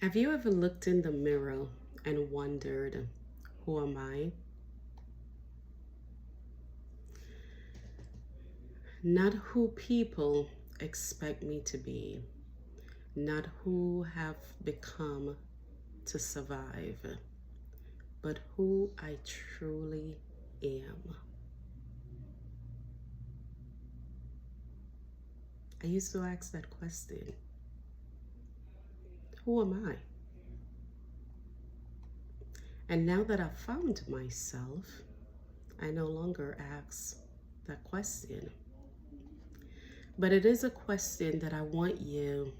Have you ever looked in the mirror and wondered, who am I? Not who people expect me to be, not who have become to survive, but who I truly am. I used to ask that question, who am I? And now that I've found myself, I no longer ask that question. But it is a question that I want you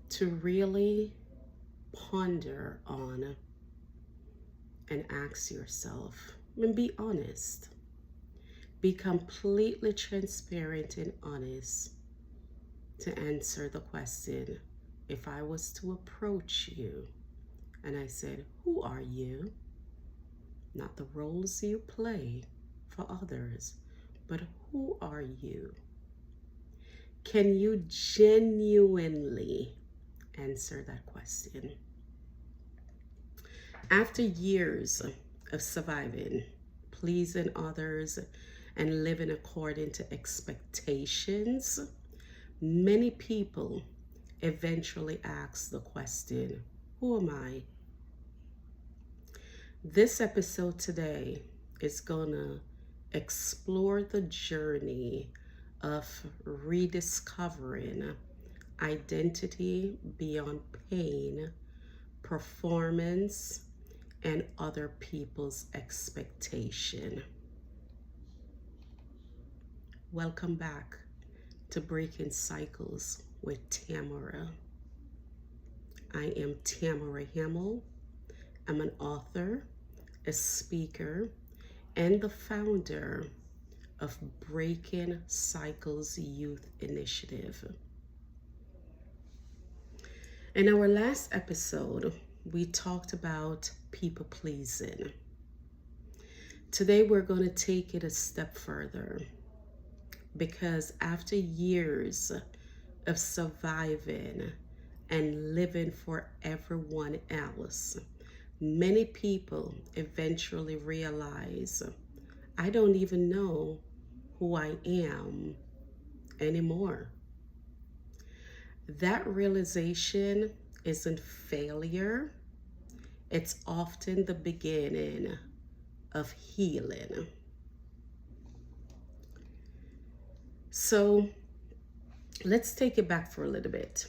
to really ponder on and ask yourself and be honest. Be completely transparent and honest to answer the question. If I was to approach you and I said, who are you? Not the roles you play for others, but who are you? Can you genuinely answer that question? After years of surviving, pleasing others, and living according to expectations, many people eventually ask the question, who am I? This episode today is gonna explore the journey of rediscovering identity beyond pain, performance, and other people's expectation. Welcome back to Breaking Cycles with Tamara. I am Tamara Hamill. I'm an author, a speaker, and the founder of Breaking Cycles Youth Initiative. In our last episode, we talked about people pleasing. Today, we're going to take it a step further because after years of surviving and living for everyone else, many people eventually realize I don't even know who I am anymore. That realization isn't failure, it's often the beginning of healing. So let's take it back for a little bit.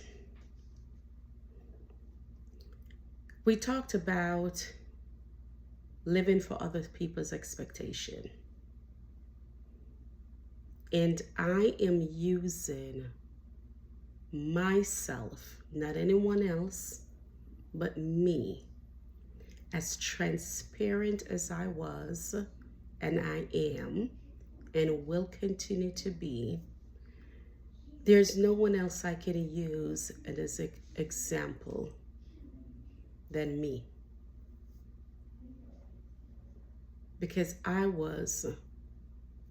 We talked about living for other people's expectation. And I am using myself, not anyone else, but me, as transparent as I was, and I am, and will continue to be. There's no one else I can use as an example than me. Because I was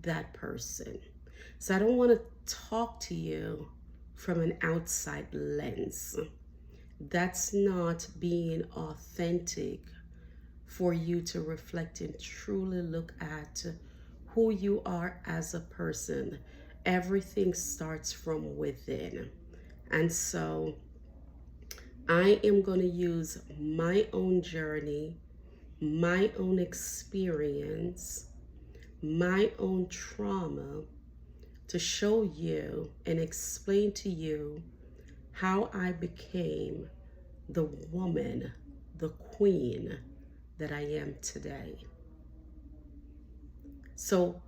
that person. So I don't want to talk to you from an outside lens. That's not being authentic for you to reflect and truly look at who you are as a person. Everything starts from within. And so I am going to use my own journey, my own experience, my own trauma to show you and explain to you how I became the woman, the queen that I am today. So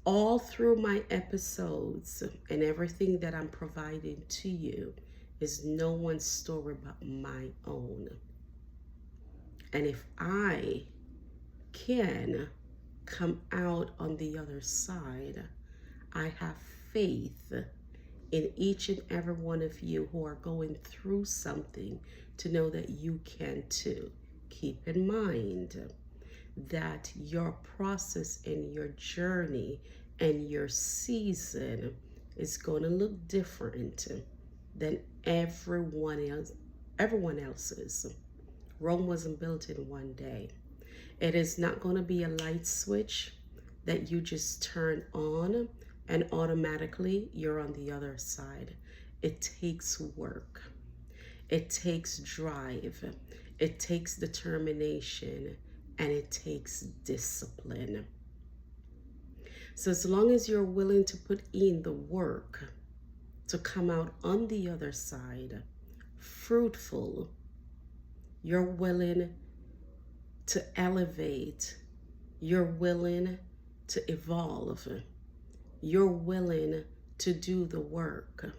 all through my episodes and everything that I'm providing to you is no one's story but my own. And if I can come out on the other side, I have faith in each and every one of you who are going through something to know that you can too. Keep in mind that your process and your journey and your season is going to look different than everyone everyone else's. Rome wasn't built in one day. It is not going to be a light switch that you just turn on and automatically you're on the other side. It takes work. It takes drive. It takes determination, and it takes discipline. So as long as you're willing to put in the work to come out on the other side fruitful, you're willing to elevate, you're willing to evolve, you're willing to do the work.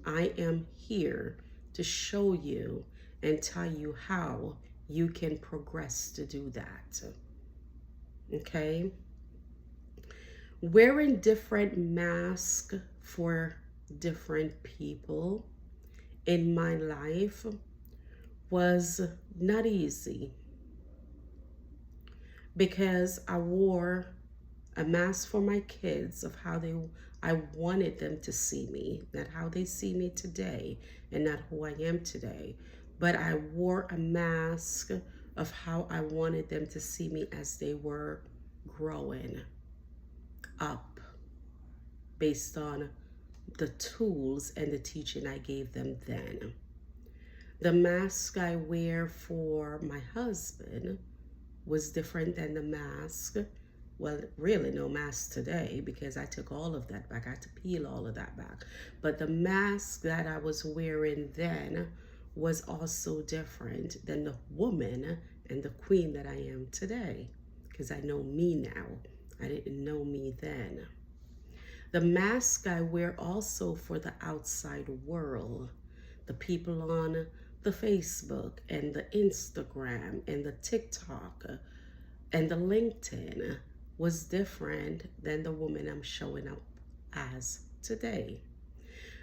I am here to show you and tell you how you can progress to do that. Okay? Wearing different masks for different people in my life was not easy, because I wore a mask for my kids of how I wanted them to see me, not how they see me today and not who I am today, but I wore a mask of how I wanted them to see me as they were growing up, based on the tools and the teaching I gave them then. The mask I wear for my husband was different than the mask, well, really no mask today, because I took all of that back. I had to peel all of that back. But the mask that I was wearing then was also different than the woman and the queen that I am today, because I know me now. I didn't know me then. The mask I wear also for the outside world, the people on the Facebook and the Instagram and the TikTok and the LinkedIn, was different than the woman I'm showing up as today.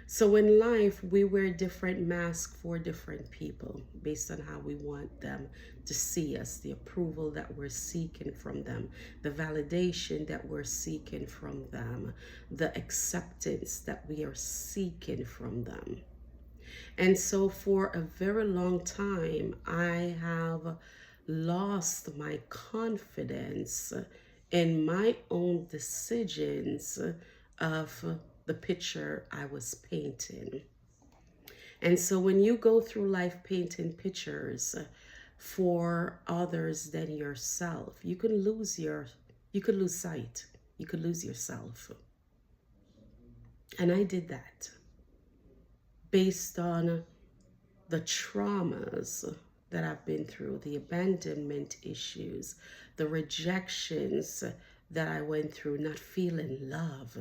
So in life, we wear different masks for different people based on how we want them to see us, the approval that we're seeking from them, the validation that we're seeking from them, the acceptance that we are seeking from them. And so for a very long time, I have lost my confidence in my own decisions of the picture I was painting. And so when you go through life painting pictures for others than yourself, you could lose sight, you could lose yourself. And I did that based on the traumas that I've been through, the abandonment issues, the rejections that I went through, not feeling love,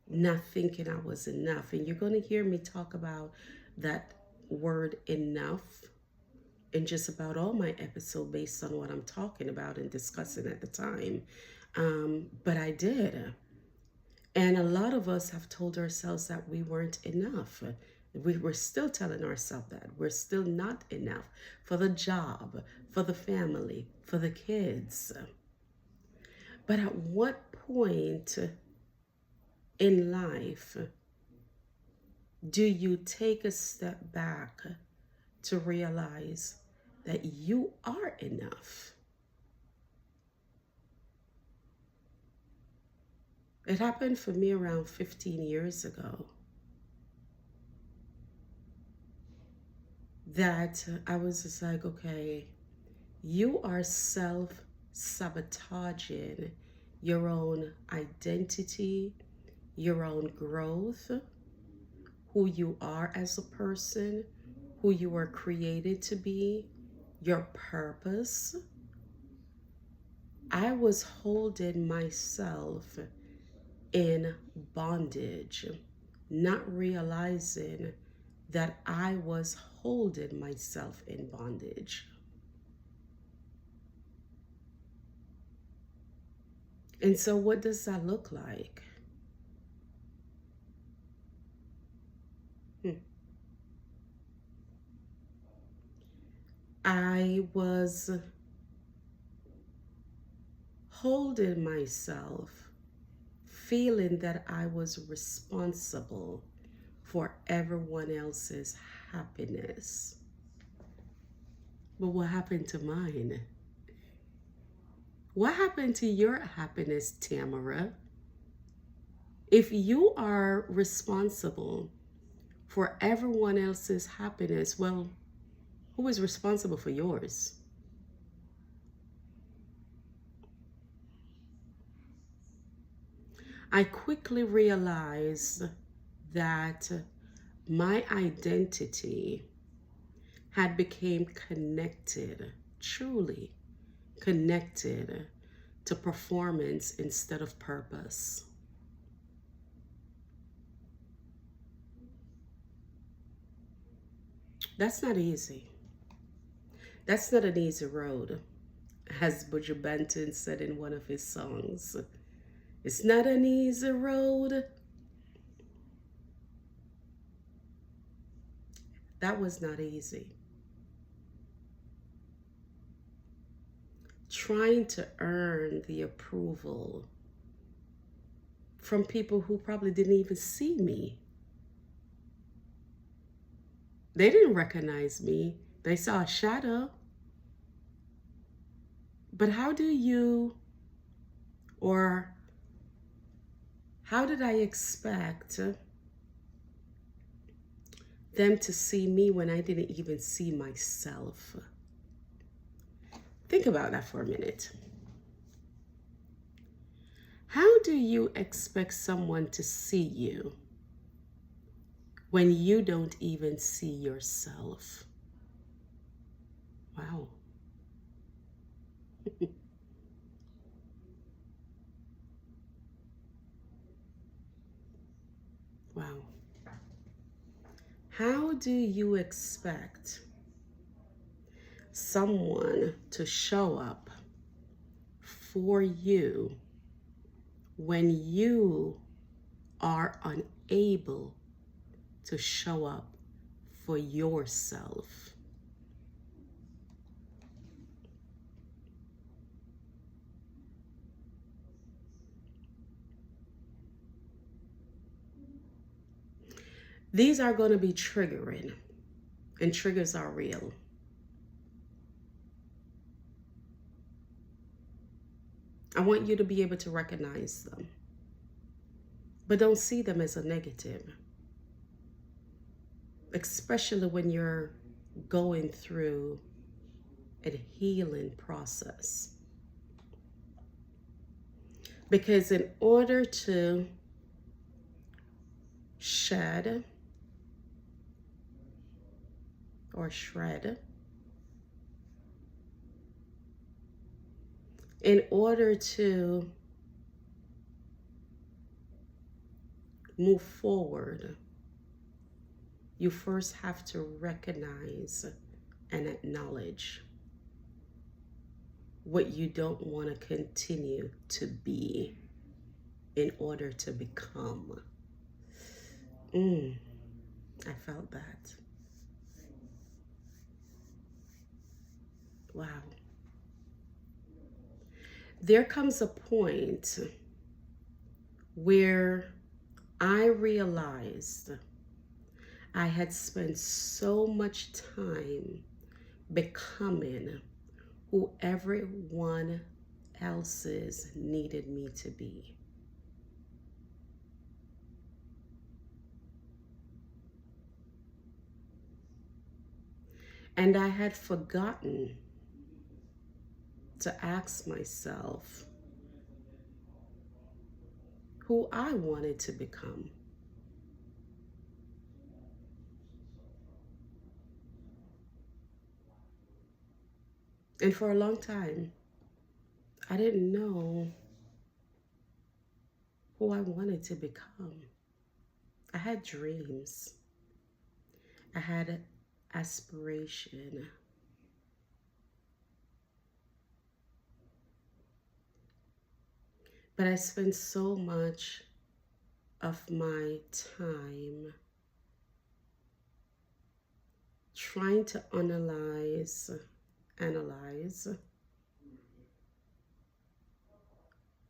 not thinking I was enough. And you're going to hear me talk about that word enough in just about all my episodes based on what I'm talking about and discussing at the time. But I did. And a lot of us have told ourselves that we weren't enough. We were still telling ourselves that we're still not enough for the job, for the family, for the kids. But at what point in life do you take a step back to realize that you are enough? It happened for me around 15 years ago, that I was just like, okay, you are self-sabotaging your own identity, your own growth, who you are as a person, who you were created to be, your purpose. I was holding myself in bondage, not realizing that I was holding myself in bondage. And so what does that look like? I was holding myself, feeling that I was responsible for everyone else's happiness. But what happened to mine? What happened to your happiness, Tamara? If you are responsible for everyone else's happiness, well, who is responsible for yours? I quickly realized that my identity had become connected, truly connected to performance instead of purpose. That's not easy. That's not an easy road, as Buju Banton said in one of his songs. It's not an easy road. That was not easy. Trying to earn the approval from people who probably didn't even see me. They didn't recognize me. They saw a shadow. But how do you, or how did I expect them to see me when I didn't even see myself? Think about that for a minute. How do you expect someone to see you when you don't even see yourself? Wow. Wow. How do you expect someone to show up for you when you are unable to show up for yourself? These are going to be triggering, and triggers are real. I want you to be able to recognize them, but don't see them as a negative, especially when you're going through a healing process. Because in order to shed or shred, in order to move forward, you first have to recognize and acknowledge what you don't want to continue to be in order to become. I felt that. Wow. There comes a point where I realized I had spent so much time becoming who everyone else's needed me to be. And I had forgotten to ask myself who I wanted to become. And for a long time, I didn't know who I wanted to become. I had dreams. I had aspiration. But I spent so much of my time trying to analyze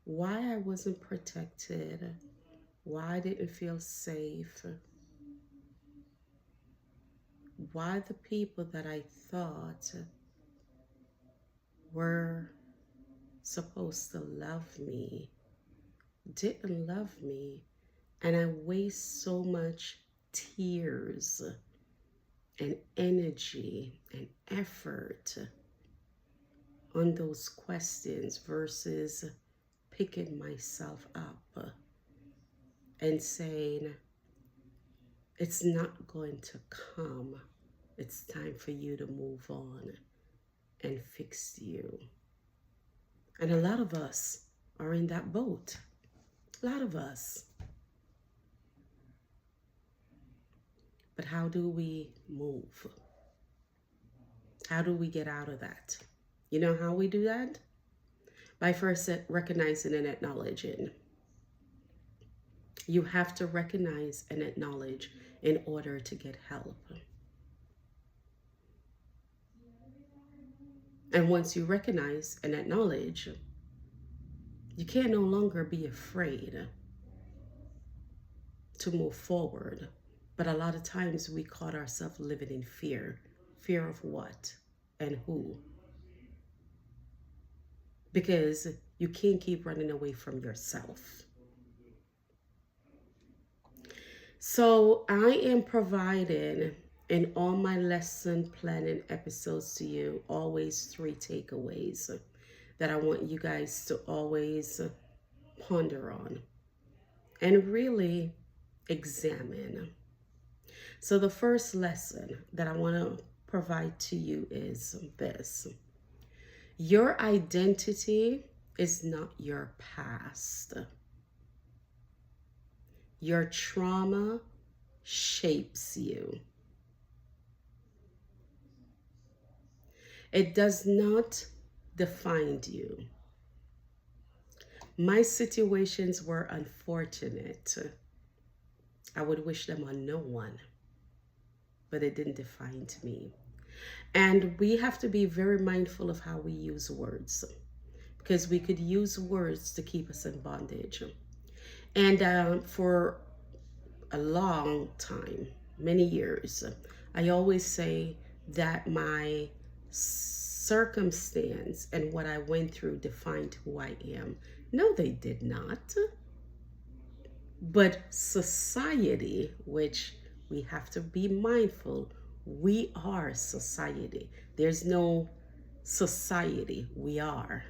why I wasn't protected, why I didn't feel safe, why the people that I thought were supposed to love me didn't love me, and I waste so much tears and energy and effort on those questions versus picking myself up and saying, it's not going to come. It's time for you to move on and fix you. And a lot of us are in that boat. A lot of us. But how do we move? How do we get out of that? You know how we do that? By first recognizing and acknowledging. You have to recognize and acknowledge in order to get help. And once you recognize and acknowledge, you can no longer be afraid to move forward. But a lot of times we caught ourselves living in fear. Fear of what and who? Because you can't keep running away from yourself. So I am providing in all my lesson planning episodes to you always 3 takeaways that I want you guys to always ponder on and really examine. So the first lesson that I want to provide to you is this. Your identity is not your past. Your trauma shapes you. It does not define you. My situations were unfortunate. I would wish them on no one, but it didn't define me. And we have to be very mindful of how we use words, because we could use words to keep us in bondage. And for a long time, many years, I always say that my circumstance and what I went through defined who I am. No, they did not. But society, which we have to be mindful, we are society. There's no society, we are.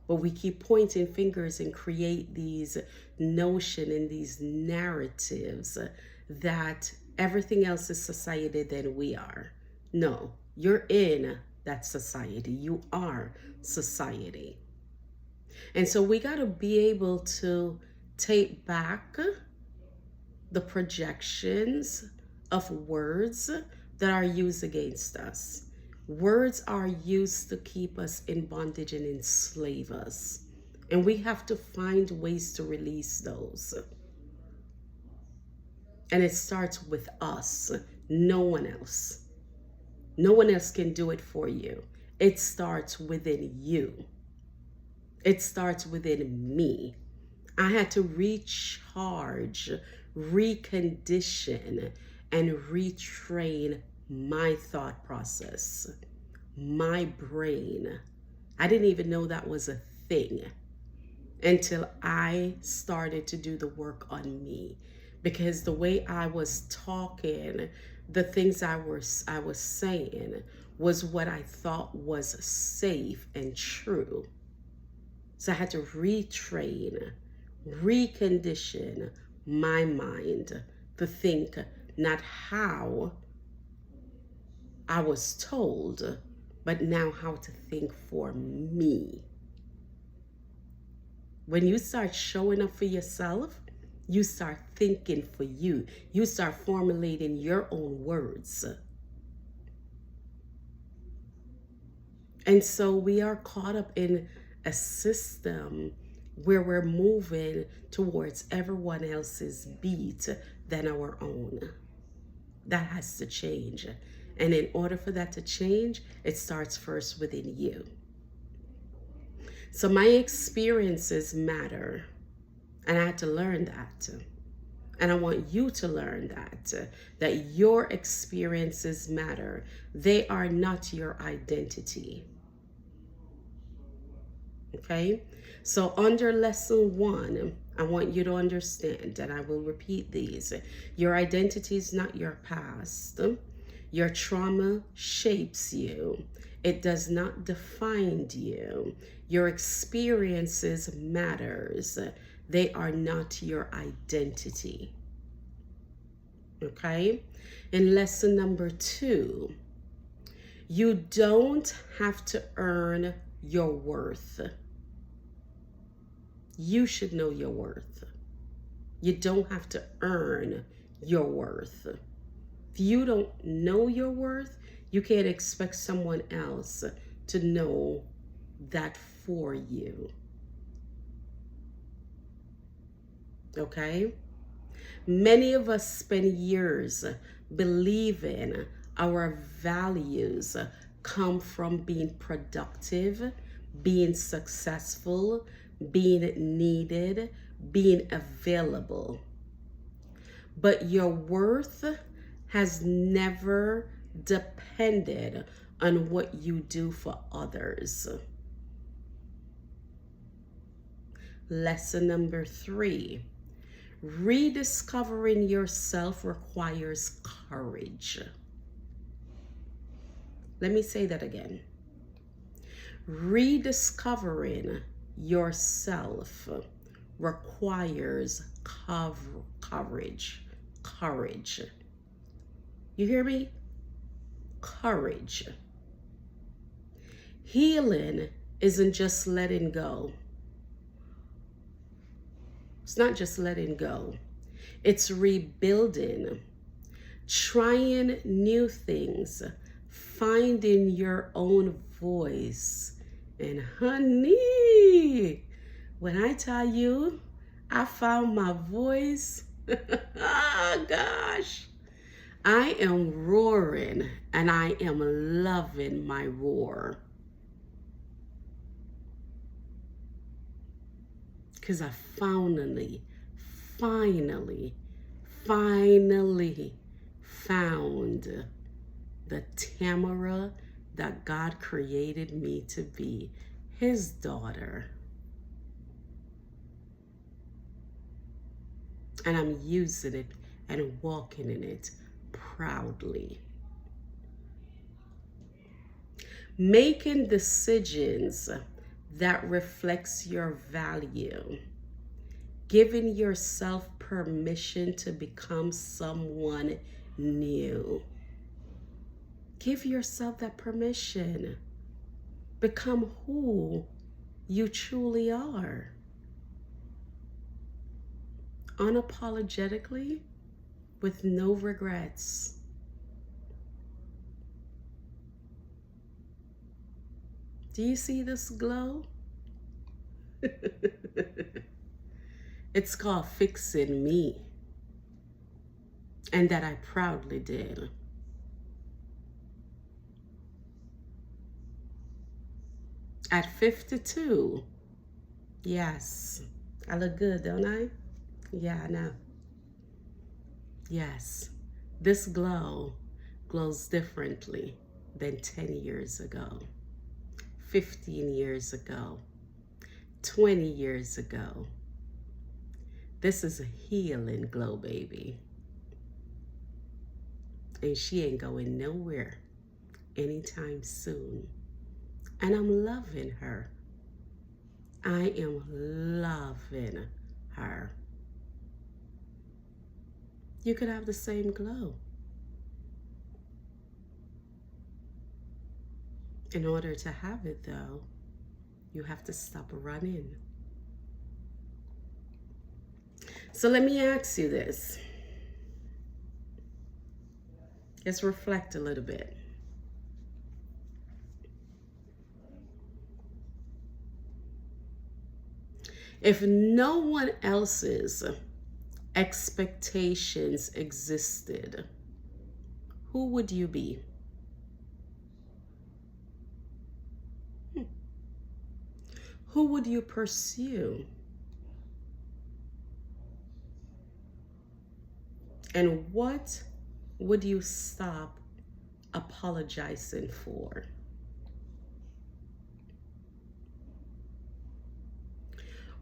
But we keep pointing fingers and create these notion and these narratives that everything else is society than we are. No, you're in that society. You are society. And so we got to be able to take back the projections of words that are used against us. Words are used to keep us in bondage and enslave us. And we have to find ways to release those. And it starts with us, no one else. No one else can do it for you. It starts within you. It starts within me. I had to recharge, recondition, and retrain my thought process, my brain. I didn't even know that was a thing until I started to do the work on me, because the way I was talking, the things I was saying was what I thought was safe and true. So I had to retrain, recondition my mind to think not how I was told, but now how to think for me. When you start showing up for yourself, you start thinking for you. You start formulating your own words. And so we are caught up in a system where we're moving towards everyone else's beat than our own. That has to change. And in order for that to change, it starts first within you. So my experiences matter. And I had to learn that. And I want you to learn that your experiences matter. They are not your identity. Okay? So under lesson 1, I want you to understand, and I will repeat these. Your identity is not your past. Your trauma shapes you. It does not define you. Your experiences matters. They are not your identity. Okay? In lesson number 2, you don't have to earn your worth. You should know your worth. You don't have to earn your worth. If you don't know your worth, you can't expect someone else to know that for you. Okay? Many of us spend years believing our values come from being productive, being successful, being needed, being available. But your worth has never depended on what you do for others. Lesson number 3. Rediscovering yourself requires courage. Let me say that again. Rediscovering yourself requires courage. Courage. You hear me? Courage. Healing isn't just letting go. It's not just letting go. It's rebuilding, trying new things, finding your own voice. And honey, when I tell you I found my voice, oh gosh, I am roaring and I am loving my roar. Because I finally found the Tamara that God created me to be, his daughter. And I'm using it and walking in it proudly. Making decisions that reflects your value. Giving yourself permission to become someone new. Give yourself that permission. Become who you truly are. Unapologetically, with no regrets. Do you see this glow? It's called fixing me. And that I proudly did. At 52, yes, I look good, don't I? Yeah, I know. Yes, this glow glows differently than 10 years ago, 15 years ago, 20 years ago. This is a healing glow, baby. And she ain't going nowhere anytime soon. And I'm loving her. I am loving her. You could have the same glow. In order to have it, though, you have to stop running. So let me ask you this. Let's reflect a little bit. If no one else's expectations existed, who would you be? Who would you pursue? And what would you stop apologizing for?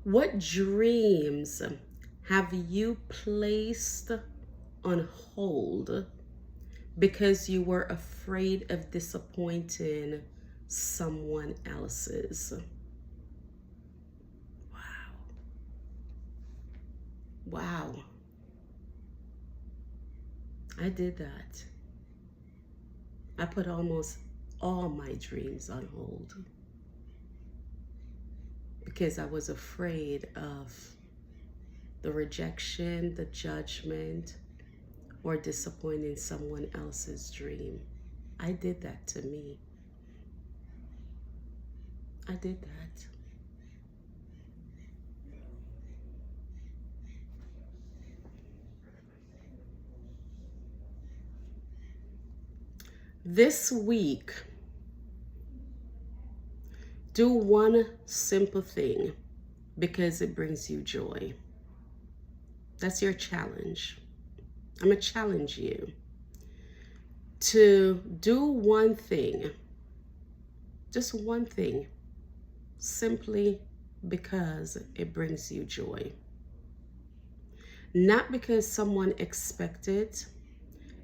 What dreams have you placed on hold because you were afraid of disappointing someone else's? Wow. Wow. I did that. I put almost all my dreams on hold because I was afraid of the rejection, the judgment, or disappointing someone else's dream. I did that to me. I did that. This week, do one simple thing because it brings you joy. That's your challenge. I'm going to challenge you to do one thing, just one thing, simply because it brings you joy. Not because someone expected,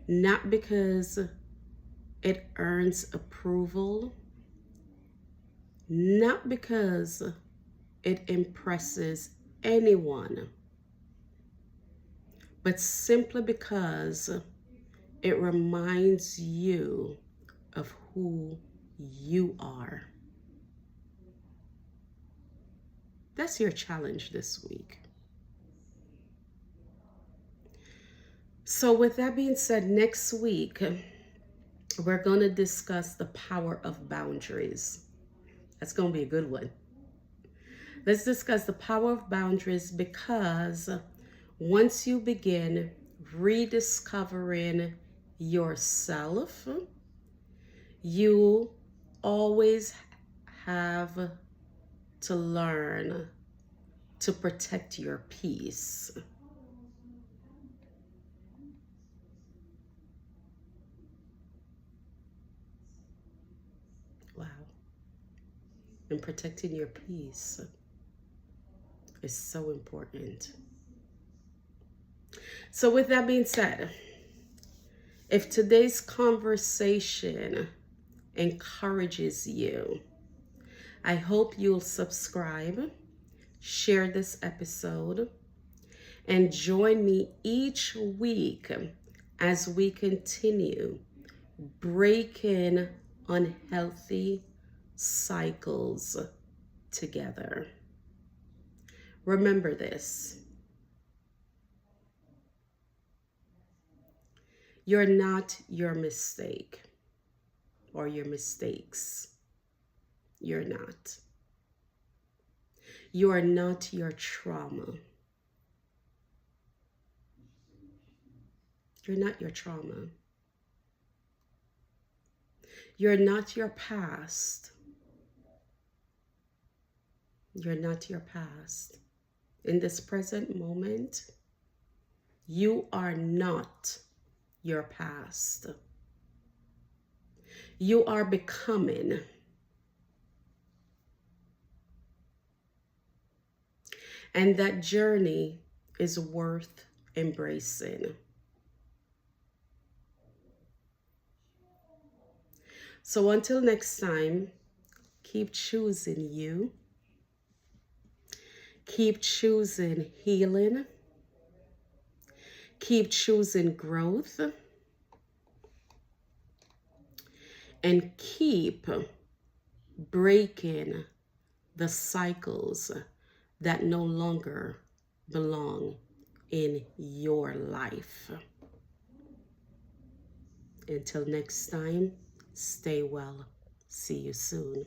not because it earns approval, not because it impresses anyone, but simply because it reminds you of who you are. That's your challenge this week. So with that being said, next week, we're going to discuss the power of boundaries. That's going to be a good one. Let's discuss the power of boundaries, because once you begin rediscovering yourself, you always have to learn to protect your peace. Wow. And protecting your peace is so important. So with that being said, if today's conversation encourages you, I hope you'll subscribe, share this episode, and join me each week as we continue breaking unhealthy cycles together. Remember this: you're not your mistake or your mistakes. You're not. You are not your trauma. You're not your trauma. You're not your past. You're not your past. In this present moment, you are not your past. You are becoming. And that journey is worth embracing. So until next time, keep choosing you. Keep choosing healing. Keep choosing growth. And keep breaking the cycles that no longer belong in your life. Until next time, stay well. See you soon.